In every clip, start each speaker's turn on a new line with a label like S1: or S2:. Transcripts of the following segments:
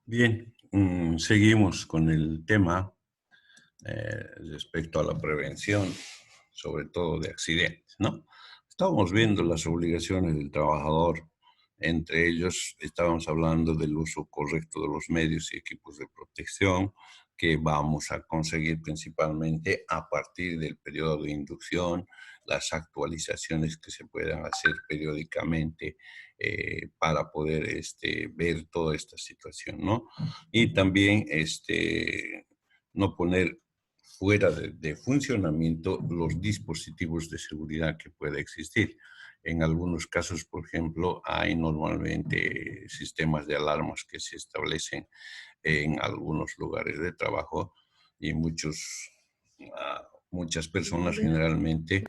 S1: Bien, seguimos con el tema respecto a la prevención, sobre todo de accidentes, ¿no? Estábamos viendo las obligaciones del trabajador, entre ellos estábamos hablando del uso correcto de los medios y equipos de protección que vamos a conseguir principalmente a partir del periodo de inducción, las actualizaciones que se puedan hacer periódicamente para poder ver toda esta situación, ¿no? Y también no poner fuera de funcionamiento los dispositivos de seguridad que pueda existir. En algunos casos, por ejemplo, hay normalmente sistemas de alarmas que se establecen en algunos lugares de trabajo y muchas personas generalmente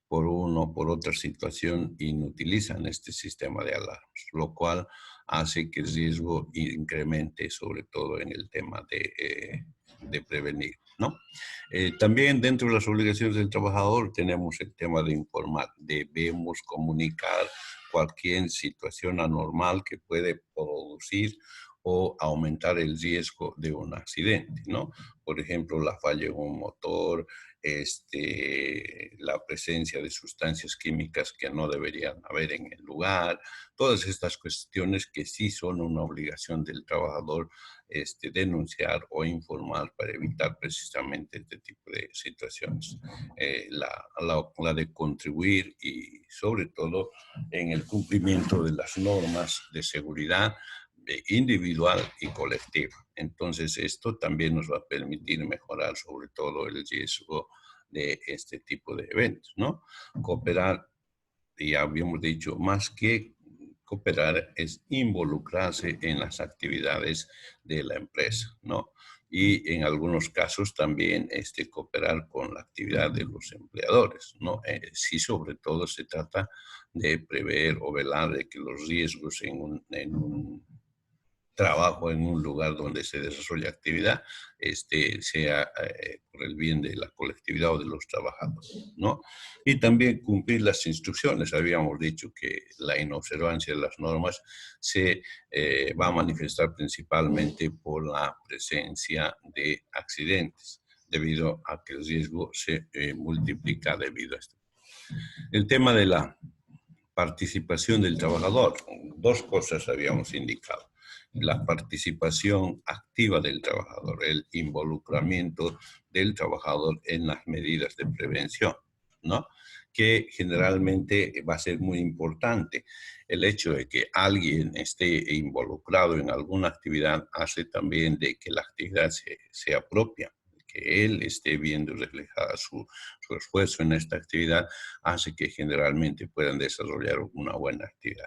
S1: por una o por otra situación inutilizan este sistema de alarmas, lo cual hace que el riesgo incremente, sobre todo en el tema de prevenir, ¿no? También dentro de las obligaciones del trabajador tenemos el tema de informar. Debemos comunicar cualquier situación anormal que puede producir o aumentar el riesgo de un accidente, ¿no? Por ejemplo, la falla en un motor, la presencia de sustancias químicas que no deberían haber en el lugar, todas estas cuestiones que sí son una obligación del trabajador denunciar o informar para evitar precisamente este tipo de situaciones. La de contribuir y sobre todo en el cumplimiento de las normas de seguridad individual y colectiva. Entonces, esto también nos va a permitir mejorar sobre todo el riesgo de este tipo de eventos, ¿no? Cooperar, ya habíamos dicho, más que cooperar es involucrarse en las actividades de la empresa, ¿no? Y en algunos casos también cooperar con la actividad de los empleadores, ¿no? Sí, sobre todo se trata de prever o velar de que los riesgos en un trabajo en un lugar donde se desarrolla actividad, sea por el bien de la colectividad o de los trabajadores, ¿no? Y también cumplir las instrucciones. Habíamos dicho que la inobservancia de las normas se va a manifestar principalmente por la presencia de accidentes, debido a que el riesgo se multiplica debido a esto. El tema de la participación del trabajador. Dos cosas habíamos indicado. La participación activa del trabajador, el involucramiento del trabajador en las medidas de prevención, ¿no? Que generalmente va a ser muy importante. El hecho de que alguien esté involucrado en alguna actividad hace también de que la actividad sea propia, que él esté viendo reflejada su esfuerzo en esta actividad hace que generalmente puedan desarrollar una buena actividad.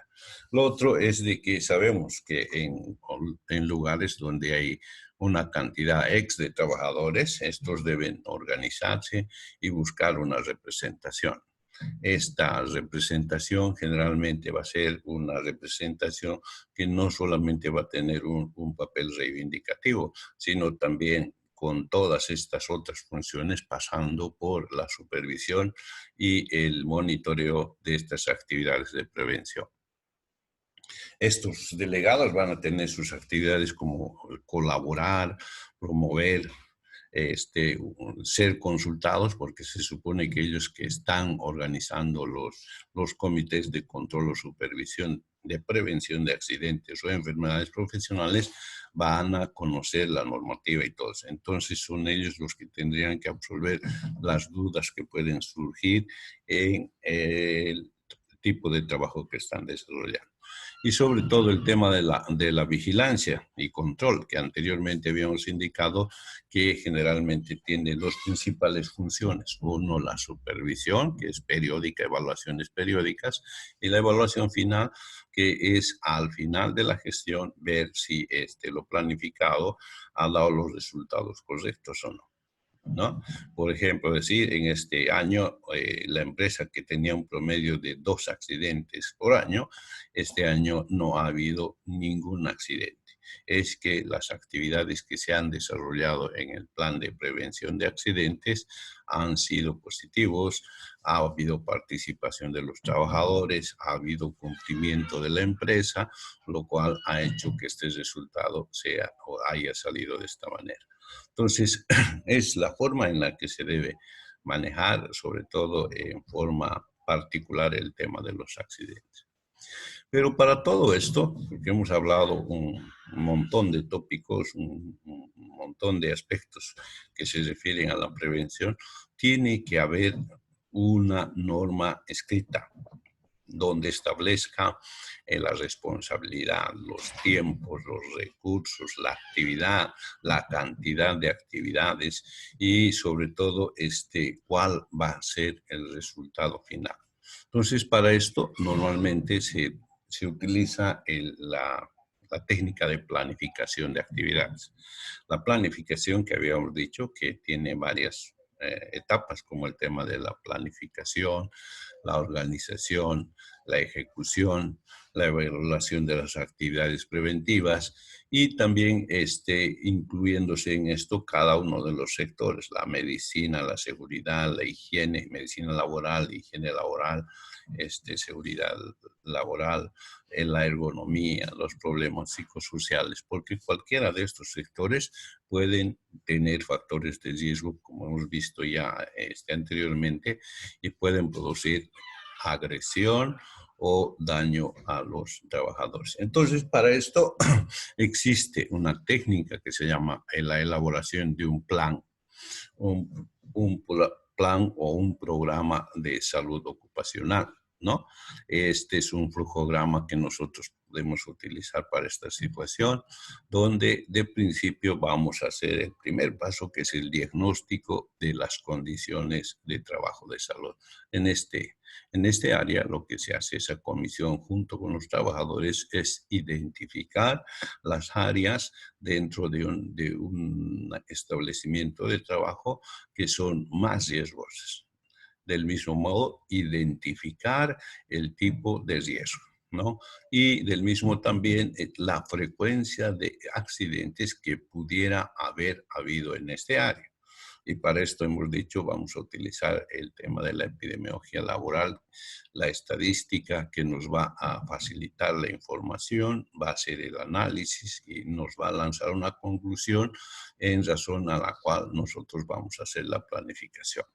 S1: Lo otro es de que sabemos que en lugares donde hay una cantidad ex de trabajadores, estos deben organizarse y buscar una representación. Esta representación generalmente va a ser una representación que no solamente va a tener un papel reivindicativo, sino también con todas estas otras funciones pasando por la supervisión y el monitoreo de estas actividades de prevención. Estos delegados van a tener sus actividades como colaborar, promover, ser consultados, porque se supone que ellos que están organizando los comités de control o supervisión de prevención de accidentes o enfermedades profesionales van a conocer la normativa y todo eso. Entonces son ellos los que tendrían que absolver las dudas que pueden surgir en el tipo de trabajo que están desarrollando. Y sobre todo el tema de la vigilancia y control, que anteriormente habíamos indicado que generalmente tiene dos principales funciones. Uno, la supervisión, que es periódica, evaluaciones periódicas, y la evaluación final, que es al final de la gestión ver si lo planificado ha dado los resultados correctos o no, ¿no? Por ejemplo, decir, en este año la empresa que tenía un promedio de 2 accidentes por año, este año no ha habido ningún accidente. es que las actividades que se han desarrollado en el plan de prevención de accidentes han sido positivos, ha habido participación de los trabajadores, ha habido cumplimiento de la empresa, lo cual ha hecho que este resultado sea o haya salido de esta manera. Entonces, es la forma en la que se debe manejar, sobre todo en forma particular, el tema de los accidentes. Pero para todo esto, porque hemos hablado un montón de tópicos, un montón de aspectos que se refieren a la prevención, tiene que haber una norma escrita donde establezca la responsabilidad, los tiempos, los recursos, la actividad, la cantidad de actividades y sobre todo cuál va a ser el resultado final. Entonces, para esto normalmente se utiliza la técnica de planificación de actividades. La planificación que habíamos dicho que tiene varias etapas, como el tema de la planificación, la organización, la ejecución, la evaluación de las actividades preventivas y también incluyéndose en esto cada uno de los sectores, la medicina, la seguridad, la higiene, medicina laboral, higiene laboral, seguridad laboral, la ergonomía, los problemas psicosociales, porque cualquiera de estos sectores pueden tener factores de riesgo, como hemos visto ya anteriormente, y pueden producir agresión o daño a los trabajadores. Entonces, para esto existe una técnica que se llama la elaboración de un plan, un plan o un programa de salud ocupacional, ¿no? Este es un flujograma que nosotros podemos utilizar para esta situación, donde de principio vamos a hacer el primer paso, que es el diagnóstico de las condiciones de trabajo de salud. En este área lo que se hace, esa comisión junto con los trabajadores, es identificar las áreas dentro de un establecimiento de trabajo que son más riesgosas. Del mismo modo, identificar el tipo de riesgo, ¿no? Y del mismo también la frecuencia de accidentes que pudiera haber habido en este área. Y para esto hemos dicho, vamos a utilizar el tema de la epidemiología laboral, la estadística que nos va a facilitar la información, va a hacer el análisis y nos va a lanzar una conclusión en razón a la cual nosotros vamos a hacer la planificación,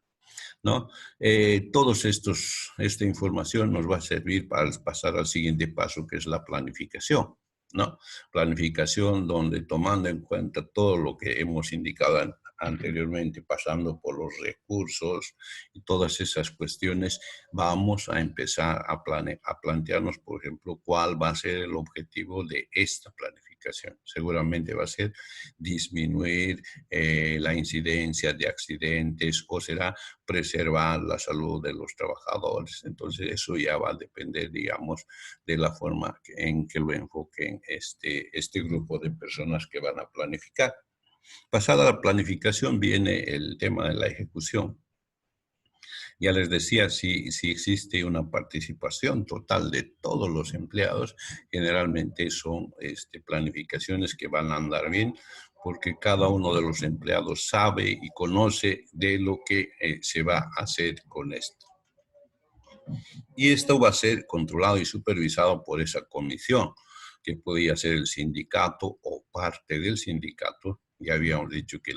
S1: ¿no? Esta información nos va a servir para pasar al siguiente paso, que es la planificación, ¿no? Planificación donde, tomando en cuenta todo lo que hemos indicado anteriormente, pasando por los recursos y todas esas cuestiones, vamos a empezar a plantearnos, por ejemplo, cuál va a ser el objetivo de esta planificación. Seguramente va a ser disminuir la incidencia de accidentes, o será preservar la salud de los trabajadores. Entonces, eso ya va a depender, digamos, de la forma en que lo enfoquen este grupo de personas que van a planificar. Pasada la planificación viene el tema de la ejecución. Ya les decía, si existe una participación total de todos los empleados, generalmente son planificaciones que van a andar bien, porque cada uno de los empleados sabe y conoce de lo que se va a hacer con esto. Y esto va a ser controlado y supervisado por esa comisión, que podía ser el sindicato o parte del sindicato. Ya habíamos dicho que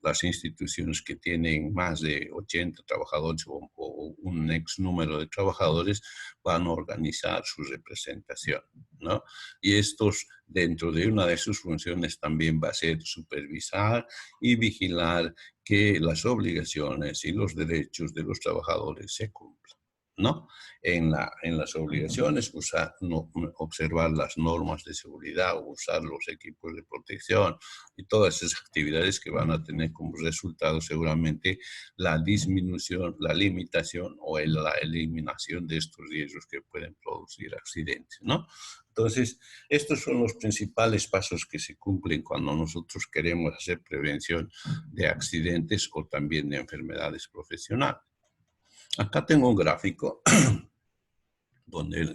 S1: las instituciones que tienen más de 80 trabajadores o un ex número de trabajadores van a organizar su representación, ¿no? Y estos, dentro de una de sus funciones, también va a ser supervisar y vigilar que las obligaciones y los derechos de los trabajadores se cumplan, ¿no? En las obligaciones, observar las normas de seguridad, usar los equipos de protección y todas esas actividades que van a tener como resultado seguramente la disminución, la limitación o la eliminación de estos riesgos que pueden producir accidentes, ¿no? Entonces, estos son los principales pasos que se cumplen cuando nosotros queremos hacer prevención de accidentes o también de enfermedades profesionales. Acá tengo un gráfico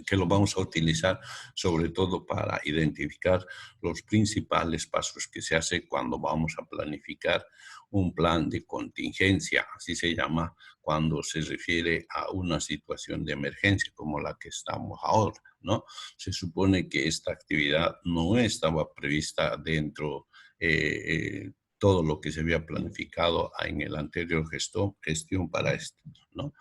S1: que lo vamos a utilizar sobre todo para identificar los principales pasos que se hace cuando vamos a planificar un plan de contingencia, así se llama cuando se refiere a una situación de emergencia como la que estamos ahora, ¿no? Se supone que esta actividad no estaba prevista dentro todo lo que se había planificado en el anterior gestión para esto, ¿no?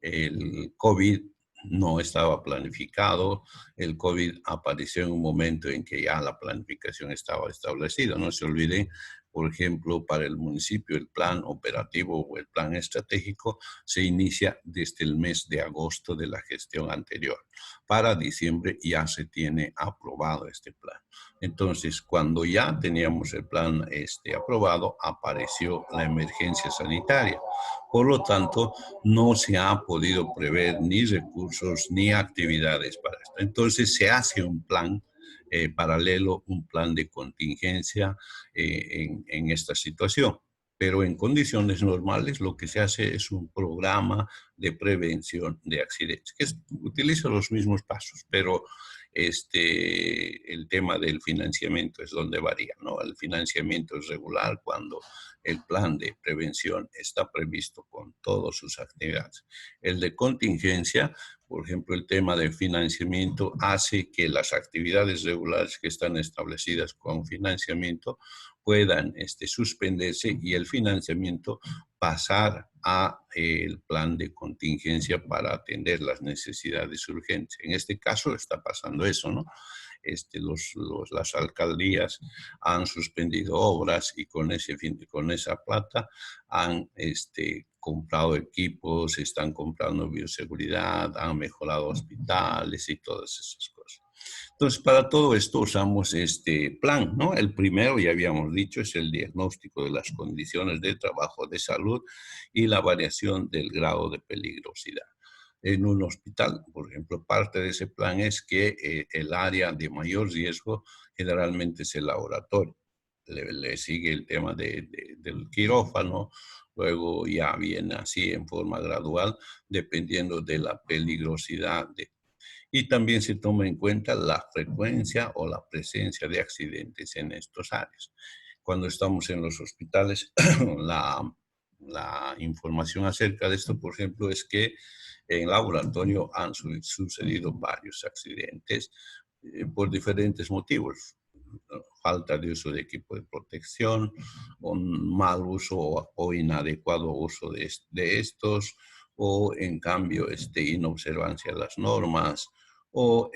S1: El COVID no estaba planificado, el COVID apareció en un momento en que ya la planificación estaba establecida. No se olviden, por ejemplo, para el municipio el plan operativo o el plan estratégico se inicia desde el mes de agosto de la gestión anterior. Para diciembre ya se tiene aprobado este plan. Entonces, cuando ya teníamos el plan aprobado, apareció la emergencia sanitaria. Por lo tanto, no se ha podido prever ni recursos ni actividades para esto. Entonces, se hace un plan paralelo, un plan de contingencia en esta situación. Pero en condiciones normales lo que se hace es un programa de prevención de accidentes, que utiliza los mismos pasos, pero el tema del financiamiento es donde varía, ¿no? El financiamiento es regular cuando el plan de prevención está previsto con todas sus actividades. El de contingencia, por ejemplo, el tema del financiamiento hace que las actividades regulares que están establecidas con financiamiento puedan suspenderse y el financiamiento pasar a el plan de contingencia para atender las necesidades urgentes. En este caso está pasando eso, ¿no? Las alcaldías han suspendido obras y con esa plata han comprado equipos, están comprando bioseguridad, han mejorado hospitales y todas esas cosas. Entonces, para todo esto usamos este plan, ¿no? El primero, ya habíamos dicho, es el diagnóstico de las condiciones de trabajo, de salud y la variación del grado de peligrosidad. En un hospital, por ejemplo, parte de ese plan es que el área de mayor riesgo generalmente es el laboratorio. Le sigue el tema del quirófano, luego ya viene así en forma gradual, dependiendo de la peligrosidad y también se toma en cuenta la frecuencia o la presencia de accidentes en estos áreas. Cuando estamos en los hospitales, la información acerca de esto, por ejemplo, es que en laboratorio han sucedido varios accidentes por diferentes motivos. Falta de uso de equipo de protección, un mal uso o inadecuado uso de estos, o en cambio inobservancia de las normas, o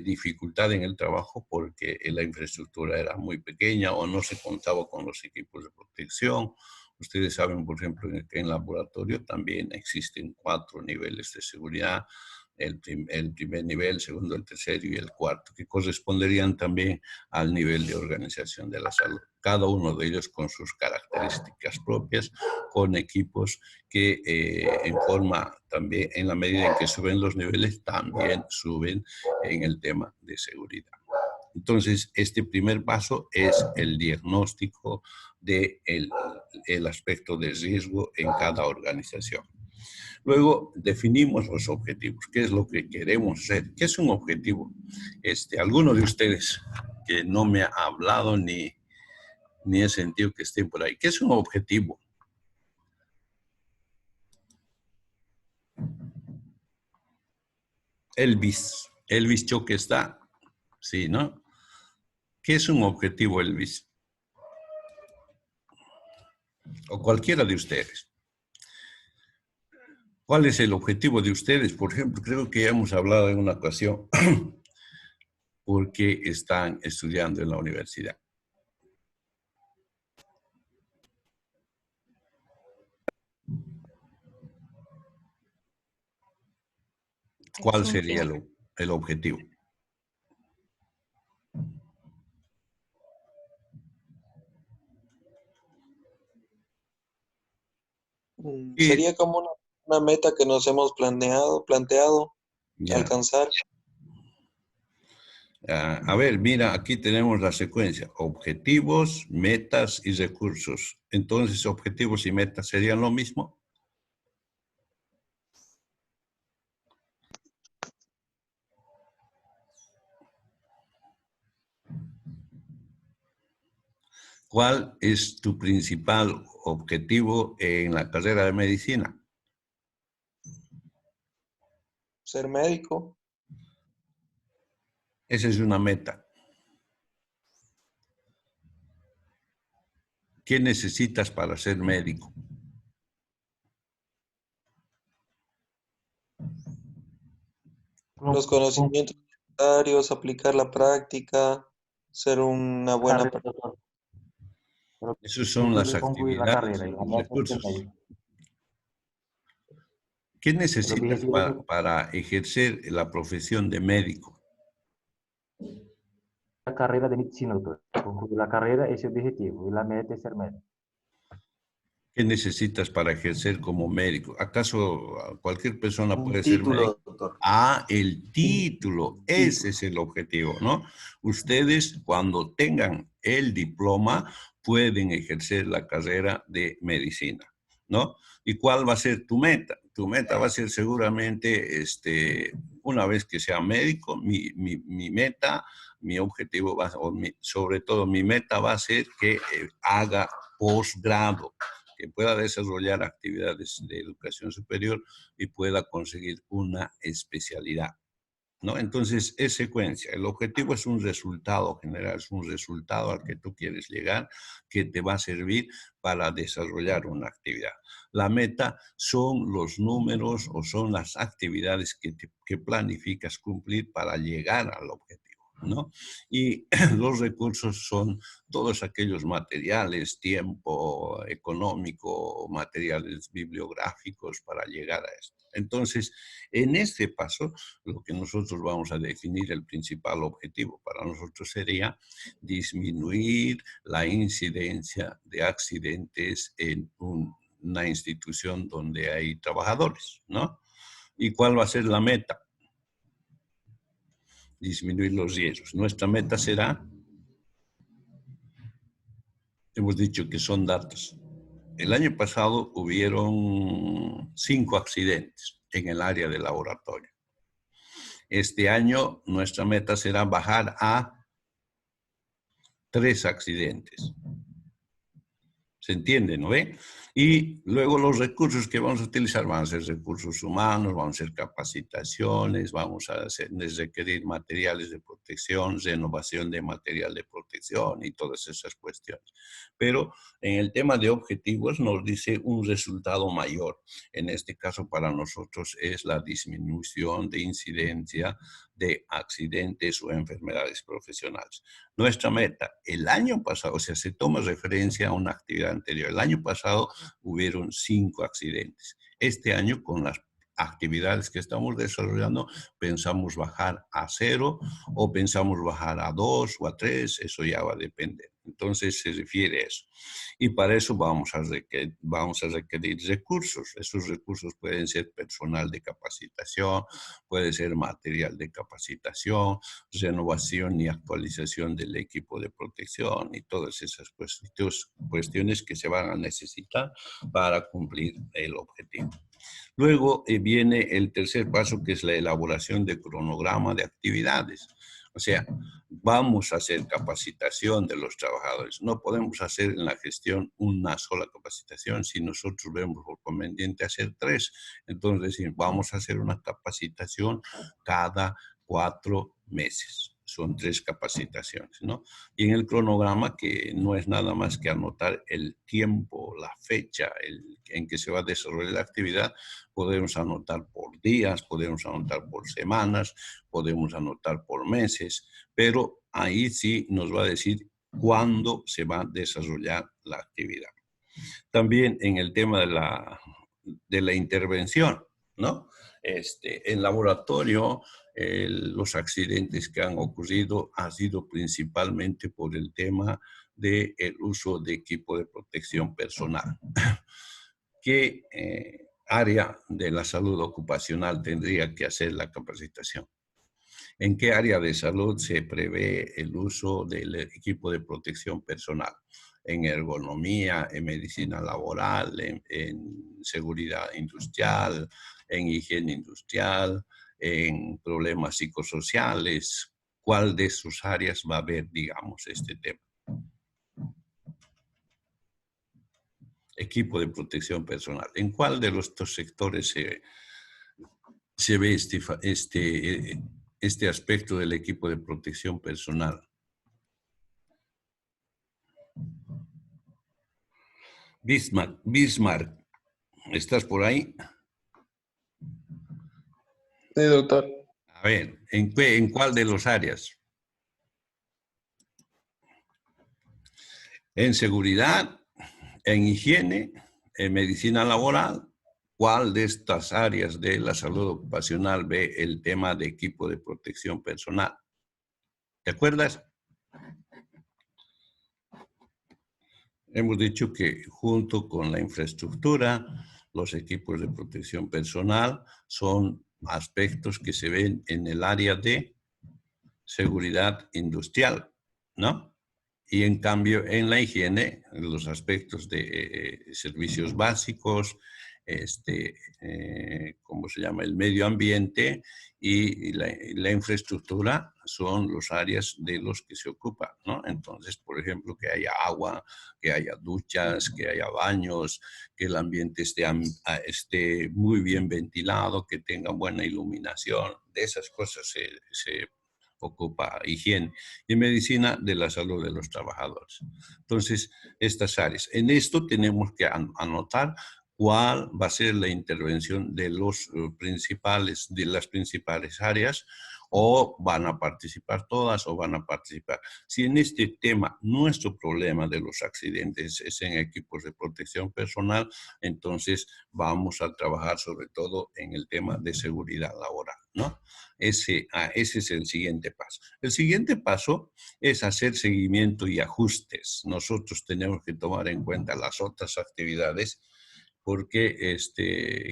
S1: dificultad en el trabajo porque la infraestructura era muy pequeña o no se contaba con los equipos de protección. Ustedes saben, por ejemplo, que en laboratorio también existen 4 niveles de seguridad, el primer nivel, el segundo, el tercero y el cuarto, que corresponderían también al nivel de organización de la salud. Cada uno de ellos con sus características propias, con equipos que en forma también, en la medida en que suben los niveles, también suben en el tema de seguridad. Entonces, este primer paso es el diagnóstico del aspecto de riesgo en cada organización. Luego definimos los objetivos. ¿Qué es lo que queremos hacer? ¿Qué es un objetivo? Alguno de ustedes que no me ha hablado ni he sentido que estén por ahí. ¿Qué es un objetivo? Elvis Choque está. Sí, ¿no? ¿Qué es un objetivo, Elvis? O cualquiera de ustedes. ¿Cuál es el objetivo de ustedes? Por ejemplo, creo que ya hemos hablado en una ocasión porque están estudiando en la universidad. ¿Cuál sería el objetivo?
S2: Sería como una meta que nos hemos planteado alcanzar.
S1: A ver, mira, aquí tenemos la secuencia. Objetivos, metas y recursos. Entonces, objetivos y metas serían lo mismo. ¿Cuál es tu principal objetivo en la carrera de medicina?
S2: Ser médico.
S1: Esa es una meta. ¿Qué necesitas para ser médico?
S2: Los conocimientos necesarios, aplicar la práctica, ser una buena
S3: carrera,
S2: persona.
S3: doctor.
S1: Esas
S3: Yo
S1: son las
S3: quiero concluir la
S1: actividades
S3: carrera
S1: y
S3: y la
S1: los
S3: meta es ser
S1: recursos.
S3: médico.
S1: ¿Qué
S3: El
S1: necesitas
S3: objetivo es
S1: para ejercer la profesión de médico?
S3: la carrera de medicina, doctor. Concluir la carrera es el objetivo y la meta es ser médico.
S1: ¿Qué necesitas para ejercer como médico? ¿Acaso cualquier persona
S4: Un
S1: puede ser médico?
S4: título, doctor.
S1: Ah, el título, ese es el objetivo, ¿no? Ustedes cuando tengan el diploma pueden ejercer la carrera de medicina, ¿no? ¿Y cuál va a ser tu meta? Tu meta va a ser seguramente, una vez que sea médico, mi meta, mi objetivo, sobre todo mi meta va a ser que haga posgrado, que pueda desarrollar actividades de educación superior y pueda conseguir una especialidad, ¿no? Entonces, es secuencia. El objetivo es un resultado general, es un resultado al que tú quieres llegar, que te va a servir para desarrollar una actividad. La meta son los números o son las actividades que planificas cumplir para llegar al objetivo, ¿no? Y los recursos son todos aquellos materiales, tiempo económico, materiales bibliográficos para llegar a esto. Entonces, en este paso, lo que nosotros vamos a definir, el principal objetivo para nosotros sería disminuir la incidencia de accidentes en una institución donde hay trabajadores, ¿no? ¿Y cuál va a ser la meta? Disminuir los riesgos. Nuestra meta será, hemos dicho que son datos. El año pasado hubieron 5 accidentes en el área de laboratorio. Este año nuestra meta será bajar a 3 accidentes. ¿Se entiende, no ve? Y luego los recursos que vamos a utilizar van a ser recursos humanos, van a ser capacitaciones, vamos a requerir materiales de protección, renovación de material de protección y todas esas cuestiones. Pero en el tema de objetivos nos dice un resultado mayor. En este caso para nosotros es la disminución de incidencia de accidentes o enfermedades profesionales. Nuestra meta, el año pasado, o sea, se toma referencia a una actividad anterior. El año pasado hubieron 5 accidentes. Este año, con las actividades que estamos desarrollando, pensamos bajar a 0 o pensamos bajar a 2 o a 3, eso ya va a depender. Entonces se refiere a eso. Y para eso vamos a requerir recursos. Esos recursos pueden ser personal de capacitación, puede ser material de capacitación, renovación y actualización del equipo de protección y todas esas cuestiones que se van a necesitar para cumplir el objetivo. Luego viene el tercer paso, que es la elaboración de cronograma de actividades. O sea, vamos a hacer capacitación de los trabajadores. No podemos hacer en la gestión una sola capacitación si nosotros vemos por conveniente hacer 3. Entonces, vamos a hacer una capacitación cada 4 meses. Son 3 capacitaciones, ¿no? Y en el cronograma, que no es nada más que anotar el tiempo, la fecha en que se va a desarrollar la actividad, podemos anotar por días, podemos anotar por semanas, podemos anotar por meses, pero ahí sí nos va a decir cuándo se va a desarrollar la actividad. También en el tema de la intervención, ¿no? En laboratorio, los accidentes que han ocurrido han sido principalmente por el tema del uso de equipo de protección personal. ¿Qué área de la salud ocupacional tendría que hacer la capacitación? ¿En qué área de salud se prevé el uso del equipo de protección personal? En ergonomía, en medicina laboral, en seguridad industrial, en higiene industrial, en problemas psicosociales. ¿Cuál de sus áreas va a haber, digamos, este tema? equipo de protección personal. ¿En cuál de los dos sectores se ve este aspecto del equipo de protección personal? Bismarck, ¿estás por ahí?
S2: Sí, doctor.
S1: A ver, ¿en cuál de las áreas? En seguridad, en higiene, en medicina laboral. ¿Cuál de estas áreas de la salud ocupacional ve el tema de equipo de protección personal? ¿Te acuerdas? Hemos dicho que junto con la infraestructura, los equipos de protección personal son aspectos que se ven en el área de seguridad industrial, ¿no? Y en cambio, en la higiene, los aspectos de servicios básicos, ¿cómo se llama? El medio ambiente y la infraestructura son los áreas de los que se ocupa, ¿no? Entonces, por ejemplo, que haya agua, que haya duchas, que haya baños, que el ambiente esté muy bien ventilado, que tenga buena iluminación. De esas cosas se ocupa higiene, y medicina de la salud de los trabajadores. Entonces, estas áreas. En esto tenemos que anotar cuál va a ser la intervención de las principales áreas, o van a participar todas o van a participar. Si en este tema nuestro problema de los accidentes es en equipos de protección personal, entonces vamos a trabajar sobre todo en el tema de seguridad laboral, ¿no? Ese es el siguiente paso. El siguiente paso es hacer seguimiento y ajustes. Nosotros tenemos que tomar en cuenta las otras actividades, porque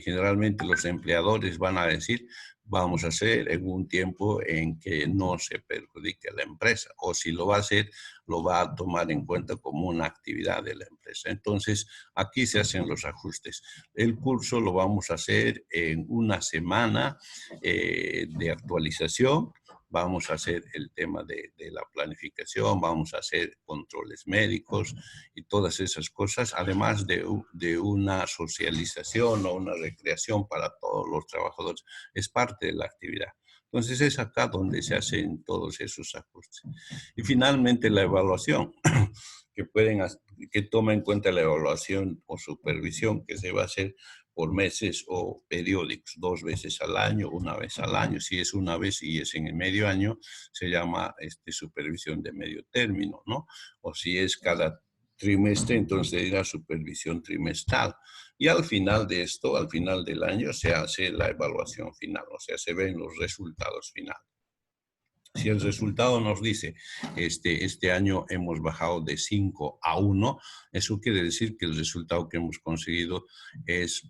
S1: generalmente los empleadores van a decir, vamos a hacer en un tiempo en que no se perjudique a la empresa, o si lo va a hacer, lo va a tomar en cuenta como una actividad de la empresa. Entonces, aquí se hacen los ajustes. El curso lo vamos a hacer en una semana de actualización. Vamos a hacer el tema de la planificación, vamos a hacer controles médicos y todas esas cosas, además de una socialización o una recreación para todos los trabajadores. Es parte de la actividad. Entonces es acá donde se hacen todos esos ajustes. Y finalmente la evaluación, que toma en cuenta la evaluación o supervisión que se va a hacer por meses o periódicos, 2 veces al año, 1 vez al año. Si es 1 vez y es en el medio año, se llama supervisión de medio término, ¿no? O si es cada trimestre, entonces dirá supervisión trimestral. Y al final de esto, al final del año, se hace la evaluación final, o sea, se ven los resultados finales. Si el resultado nos dice, este año hemos bajado de 5 a 1, eso quiere decir que el resultado que hemos conseguido es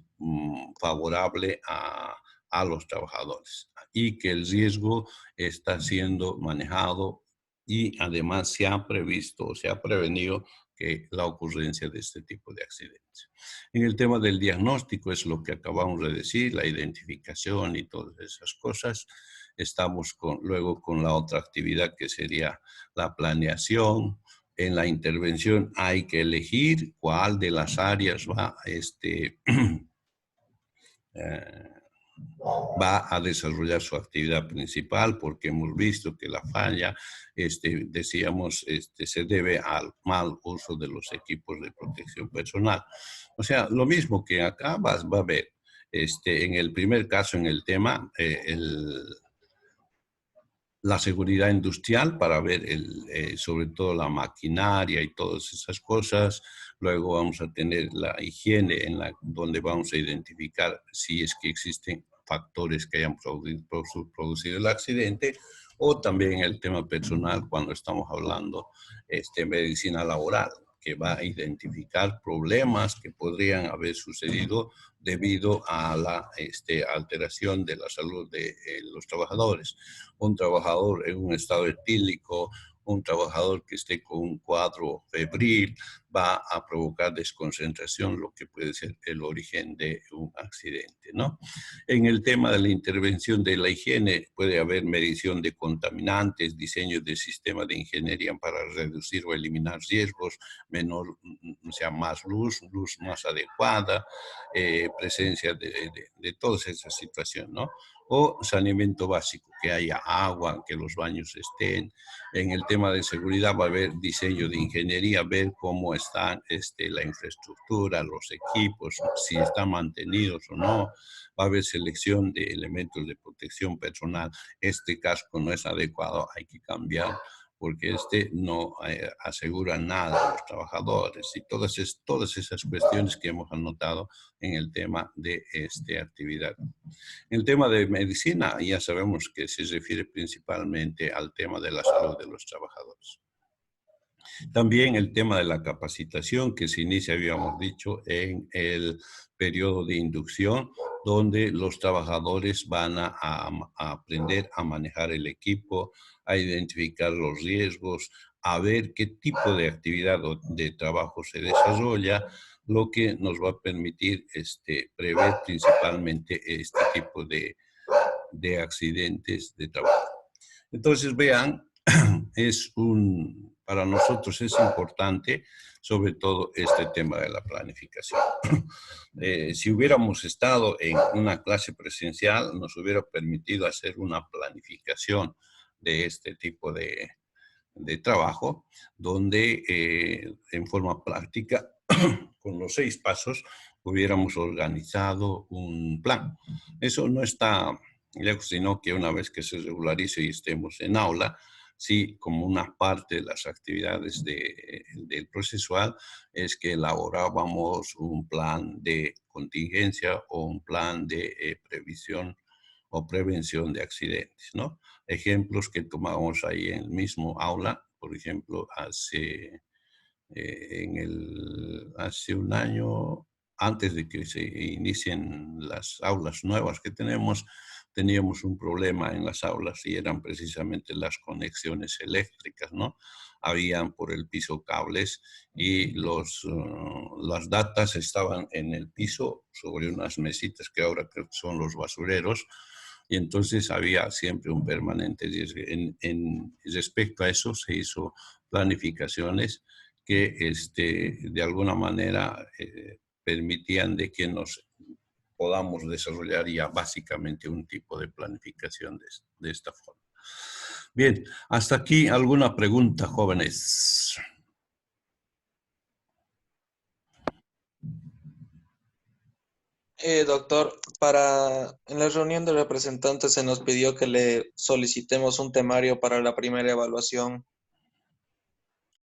S1: favorable a los trabajadores, y que el riesgo está siendo manejado, y además se ha previsto, se ha prevenido que la ocurrencia de este tipo de accidentes. En el tema del diagnóstico es lo que acabamos de decir, la identificación y todas esas cosas. Estamos luego con la otra actividad, que sería la planeación. En la intervención hay que elegir cuál de las áreas va a desarrollar su actividad principal, porque hemos visto que la falla, decíamos, se debe al mal uso de los equipos de protección personal. O sea, lo mismo que acá va a ver, en el primer caso, en el tema, la seguridad industrial, para ver sobre todo la maquinaria y todas esas cosas. Luego vamos a tener la higiene, donde vamos a identificar si es que existen factores que hayan producido el accidente, o también el tema personal cuando estamos hablando de medicina laboral, que va a identificar problemas que podrían haber sucedido debido a la alteración de la salud de los trabajadores. Un trabajador en un estado etílico un trabajador que esté con un cuadro febril va a provocar desconcentración, lo que puede ser el origen de un accidente, ¿no? En el tema de la intervención de la higiene puede haber medición de contaminantes, diseño de sistemas de ingeniería para reducir o eliminar riesgos, menor, o sea, más luz más adecuada, presencia de todas esas situaciones, ¿no? O saneamiento básico, que haya agua, que los baños estén. En el tema de seguridad va a haber diseño de ingeniería, ver cómo está la infraestructura, los equipos, si están mantenidos o no. Va a haber selección de elementos de protección personal. Este casco no es adecuado, hay que cambiar, porque no asegura nada a los trabajadores, y todas esas cuestiones que hemos anotado en el tema de esta actividad. En el tema de medicina ya sabemos que se refiere principalmente al tema de la salud de los trabajadores. También el tema de la capacitación que se inicia, habíamos dicho, en el periodo de inducción, donde los trabajadores van a aprender a manejar el equipo, a identificar los riesgos, a ver qué tipo de actividad o de trabajo se desarrolla, lo que nos va a permitir prever principalmente este tipo de accidentes de trabajo. Entonces, vean, para nosotros es importante, sobre todo, este tema de la planificación. Si hubiéramos estado en una clase presencial, nos hubiera permitido hacer una planificación de este tipo de trabajo, donde en forma práctica, con los 6 pasos, hubiéramos organizado un plan. Eso no está lejos, sino que una vez que se regularice y estemos en aula, sí, como una parte de las actividades del procesual, es que elaborábamos un plan de contingencia o un plan de previsión o prevención de accidentes, ¿no? Ejemplos que tomamos ahí en el mismo aula, por ejemplo, hace un año, antes de que se inicien las aulas nuevas que teníamos un problema en las aulas y eran precisamente las conexiones eléctricas, ¿no? Habían por el piso cables y las datas estaban en el piso sobre unas mesitas que ahora creo que son los basureros, y entonces había siempre un permanente riesgo. Respecto a eso se hizo planificaciones que de alguna manera permitían de que nos podamos desarrollar ya básicamente un tipo de planificación de esta forma. Bien, hasta aquí alguna pregunta, jóvenes.
S2: Doctor, en la reunión de representantes se nos pidió que le solicitemos un temario para la primera evaluación.